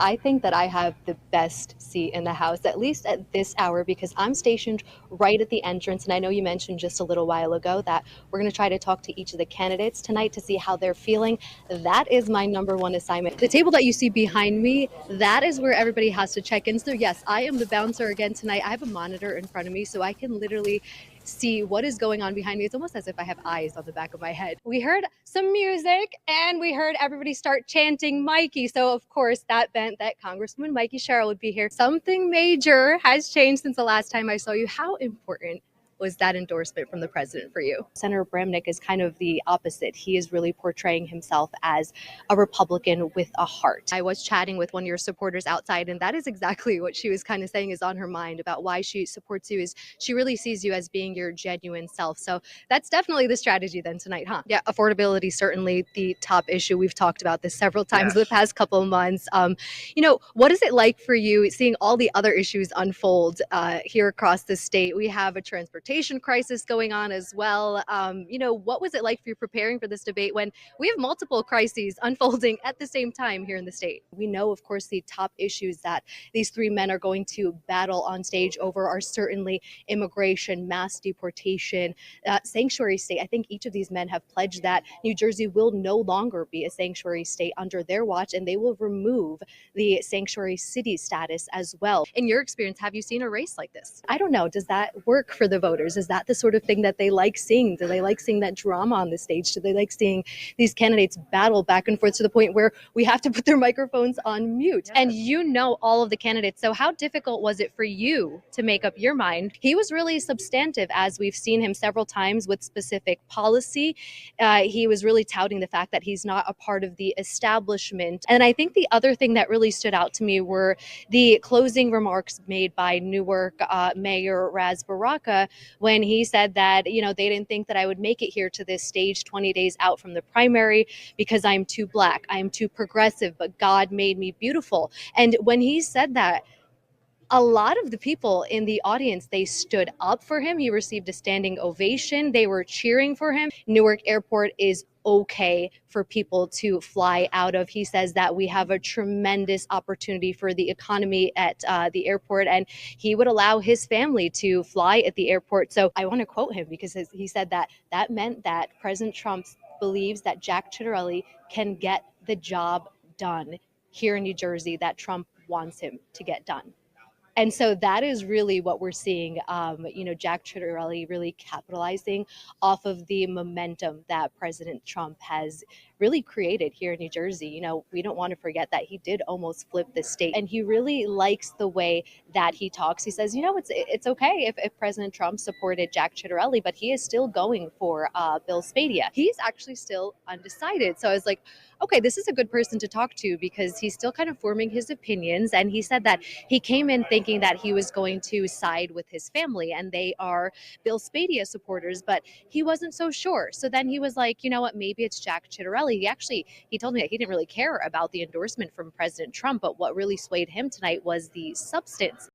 I think that I have the best seat in the house, at least at this hour, because I'm stationed right at the entrance. And I know you mentioned just a little while ago that we're going to try to talk to each of the candidates tonight to see how they're feeling. That is my number one assignment. The table that you see behind me, that is where everybody has to check in. So, yes, I am the bouncer again tonight. I have a monitor in front of me, so I can literally see what is going on behind me. It's almost as if I have eyes on the back of my head. We heard some music and we heard everybody start chanting Mikey. So of course that meant that Congresswoman Mikey Sherrill would be here. Something major has changed since the last time I saw you. How important was that endorsement from the president for you? Senator Bramnick is kind of the opposite. He is really portraying himself as a Republican with a heart. I was chatting with one of your supporters outside, and that is exactly what she was kind of saying is on her mind about why she supports you, is she really sees you as being your genuine self. So that's definitely the strategy then tonight, huh? Yeah, affordability, certainly the top issue. We've talked about this several times in the past couple of months. What is it like for you seeing all the other issues unfold here across the state? We have a transportation crisis going on as well. What was it like for you preparing for this debate when we have multiple crises unfolding at the same time here in the state? We know, of course, the top issues that these three men are going to battle on stage over are certainly immigration, mass deportation, sanctuary state. I think each of these men have pledged that New Jersey will no longer be a sanctuary state under their watch, and they will remove the sanctuary city status as well. In your experience, have you seen a race like this? I don't know. Does that work for the voters? Is that the sort of thing that they like seeing? Do they like seeing that drama on the stage? Do they like seeing these candidates battle back and forth to the point where we have to put their microphones on mute? Yes. And you know all of the candidates. So how difficult was it for you to make up your mind? He was really substantive, as we've seen him several times with specific policy. He was really touting the fact that he's not a part of the establishment. And I think the other thing that really stood out to me were the closing remarks made by Newark Mayor Raz Baraka, when he said that, they didn't think that I would make it here to this stage 20 days out from the primary because I'm too black, I'm too progressive, but God made me beautiful. And when he said that, a lot of the people in the audience, they stood up for him. He received a standing ovation. They were cheering for him. Newark Airport is okay for people to fly out of. He says that we have a tremendous opportunity for the economy at the airport, and he would allow his family to fly at the airport. So I want to quote him because he said that meant that President Trump believes that Jack Ciattarelli can get the job done here in New Jersey that Trump wants him to get done. And so that is really what we're seeing, Jack Ciattarelli really capitalizing off of the momentum that President Trump has really created here in New Jersey. We don't want to forget that he did almost flip the state, and he really likes the way that he talks. He says, it's okay if President Trump supported Jack Ciattarelli, but he is still going for Bill Spadea. He's actually still undecided. So I was like, okay, this is a good person to talk to because he's still kind of forming his opinions. And he said that he came in thinking that he was going to side with his family, and they are Bill Spadea supporters, but he wasn't so sure. So then he was like, you know what, maybe it's Jack Ciattarelli. He told me that he didn't really care about the endorsement from President Trump, but what really swayed him tonight was the substance.